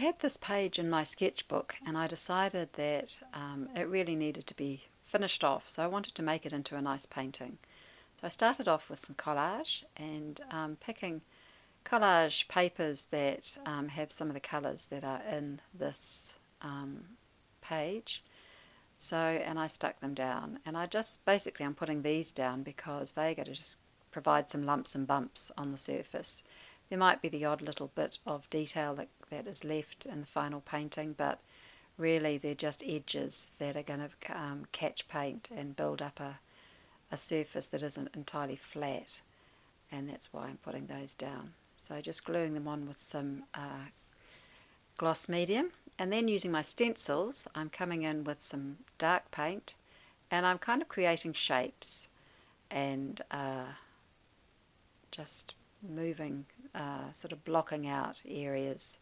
had this page in my sketchbook and I decided that it really needed to be finished off, so I wanted to make it into a nice painting. So I started off with some collage and picking collage papers that have some of the colours that are in this page. So, and I stuck them down, and basically I'm putting these down because they're going to just provide some lumps and bumps on the surface. There might be the odd little bit of detail that is left in the final painting, but really they're just edges that are going to catch paint and build up a surface that isn't entirely flat, and that's why I'm putting those down. So just gluing them on with some gloss medium, and then using my stencils I'm coming in with some dark paint and I'm kind of creating shapes and just moving, sort of blocking out areas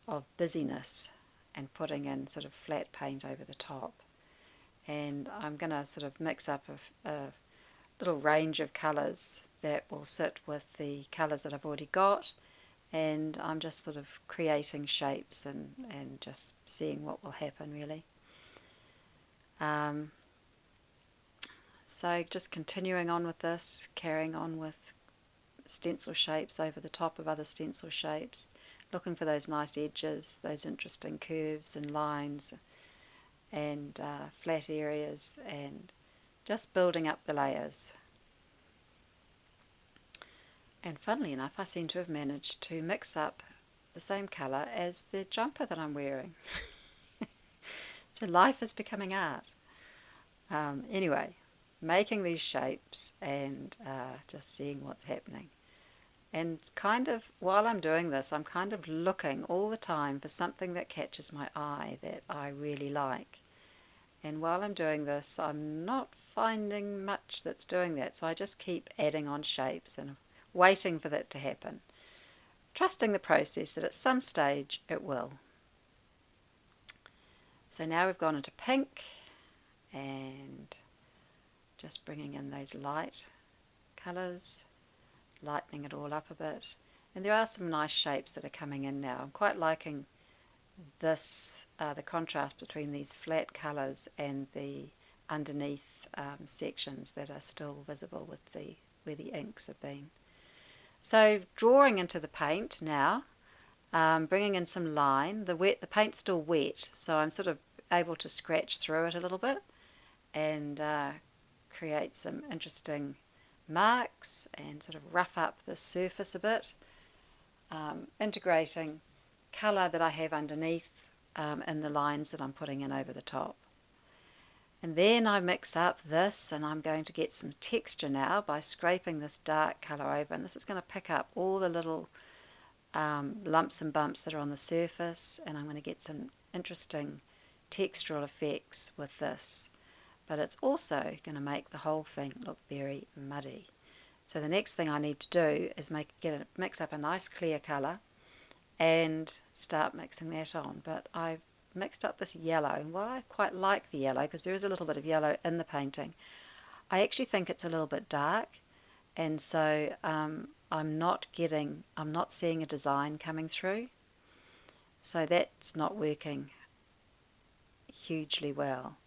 of busyness and putting in sort of flat paint over the top. And I'm going to sort of mix up a little range of colours that will sit with the colours that I've already got, and I'm just sort of creating shapes and just seeing what will happen really. So just continuing on with this, carrying on with stencil shapes over the top of other stencil shapes, looking for those nice edges, those interesting curves and lines and flat areas, and just building up the layers. And funnily enough, I seem to have managed to mix up the same colour as the jumper that I'm wearing. So life is becoming art. Anyway, making these shapes and just seeing what's happening. And kind of, while I'm doing this, I'm kind of looking all the time for something that catches my eye that I really like. And while I'm doing this, I'm not finding much that's doing that, so I just keep adding on shapes and waiting for that to happen, trusting the process that at some stage it will. So now we've gone into pink and just bringing in those light colours, lightening it all up a bit. And there are some nice shapes that are coming in now. I'm quite liking this, the contrast between these flat colours and the underneath sections that are still visible with where the inks have been. So drawing into the paint now, bringing in some line. The paint's still wet, so I'm sort of able to scratch through it a little bit and create some interesting marks and sort of rough up the surface a bit, integrating colour that I have underneath in the lines that I'm putting in over the top. And then I mix up this, and I'm going to get some texture now by scraping this dark colour over, and this is going to pick up all the little lumps and bumps that are on the surface, and I'm going to get some interesting textural effects with this. But it's also going to make the whole thing look very muddy. So the next thing I need to do is mix up a nice clear colour and start mixing that on. But I've mixed up this yellow, and while I quite like the yellow, because there is a little bit of yellow in the painting, I actually think it's a little bit dark, and so I'm not seeing a design coming through. So that's not working hugely well.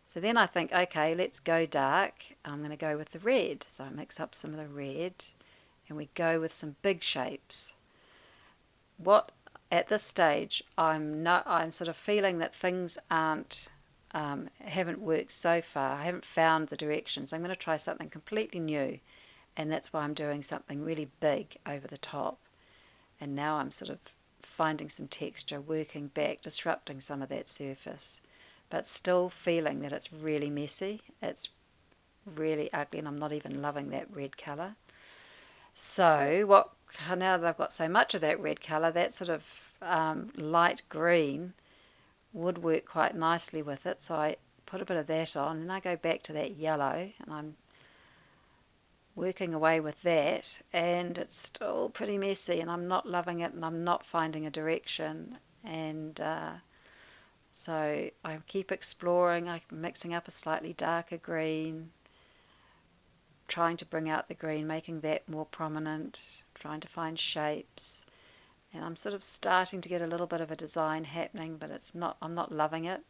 So then I think, okay, let's go dark. I'm going to go with the red. So I mix up some of the red and we go with some big shapes. At this stage, I'm sort of feeling that things haven't worked so far. I haven't found the directions. I'm going to try something completely new, and that's why I'm doing something really big over the top. And now I'm sort of finding some texture, working back, disrupting some of that surface, but still feeling that it's really messy. It's really ugly, and I'm not even loving that red colour. So now that I've got so much of that red colour, that sort of light green would work quite nicely with it. So I put a bit of that on, and I go back to that yellow, and I'm working away with that, and it's still pretty messy, and I'm not loving it, and I'm not finding a direction. And so I keep exploring. I'm mixing up a slightly darker green, trying to bring out the green, making that more prominent, trying to find shapes, And I'm sort of starting to get a little bit of a design happening, but I'm not loving it.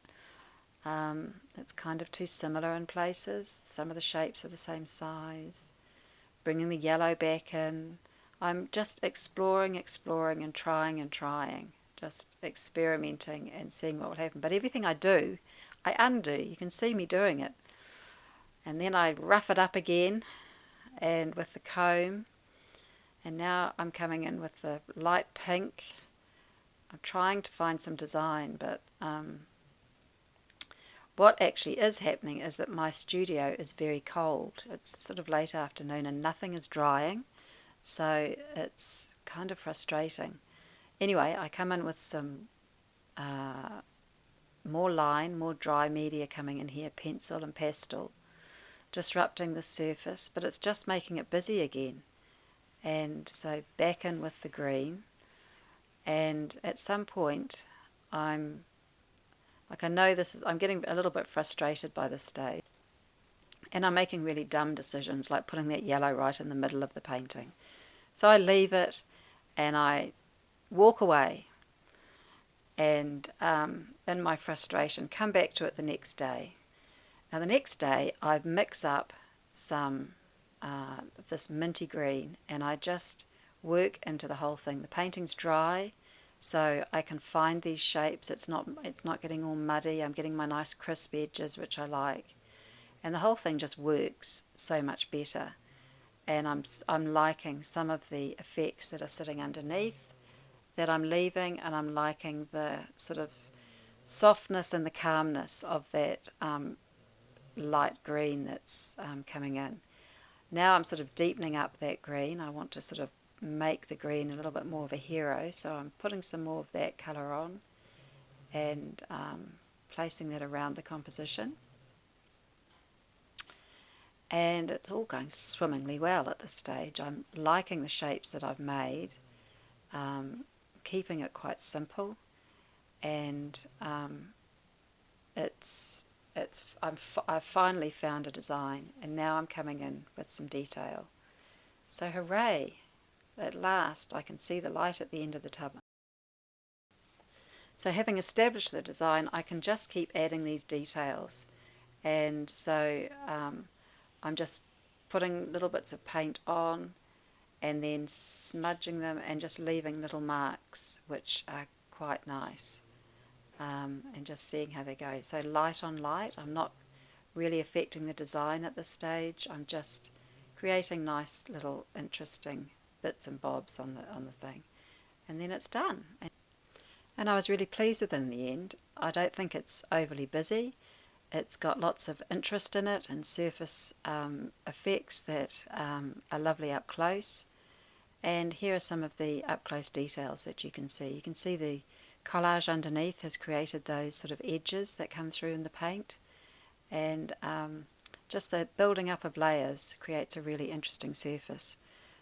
It's kind of too similar in places. Some of the shapes are the same size. Bringing the yellow back in. I'm just exploring and trying. Just experimenting and seeing what will happen. But everything I do, I undo. You can see me doing it. And then I rough it up again and with the comb. And now I'm coming in with the light pink. I'm trying to find some design, but what actually is happening is that my studio is very cold. It's sort of late afternoon and nothing is drying, so it's kind of frustrating. Anyway, I come in with some more dry media coming in here, pencil and pastel, disrupting the surface, but it's just making it busy again. And so back in with the green, and at some point I'm getting a little bit frustrated by this stage. And I'm making really dumb decisions, like putting that yellow right in the middle of the painting. So I leave it and I walk away and, in my frustration, come back to it the next day. Now, the next day, I mix up some this minty green and I just work into the whole thing. The painting's dry, so I can find these shapes. It's not getting all muddy. I'm getting my nice crisp edges, which I like. And the whole thing just works so much better. And I'm liking some of the effects that are sitting underneath that I'm leaving, and I'm liking the sort of softness and the calmness of that light green that's coming in. Now I'm sort of deepening up that green. I want to sort of make the green a little bit more of a hero, so I'm putting some more of that colour on and placing that around the composition. And it's all going swimmingly well at this stage. I'm liking the shapes that I've made, keeping it quite simple, and I've finally found a design, and now I'm coming in with some detail. So hooray! At last I can see the light at the end of the tub. So having established the design, I can just keep adding these details. And so I'm just putting little bits of paint on and then smudging them and just leaving little marks, which are quite nice, and just seeing how they go. So light on light. I'm not really affecting the design at this stage. I'm just creating nice little interesting bits and bobs on the thing, and then it's done. And I was really pleased with it in the end. I don't think it's overly busy. It's got lots of interest in it and surface effects that are lovely up close. And here are some of the up close details that you can see. You can see the collage underneath has created those sort of edges that come through in the paint. And just the building up of layers creates a really interesting surface.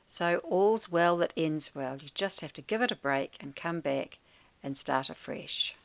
So all's well that ends well. You just have to give it a break and come back and start afresh.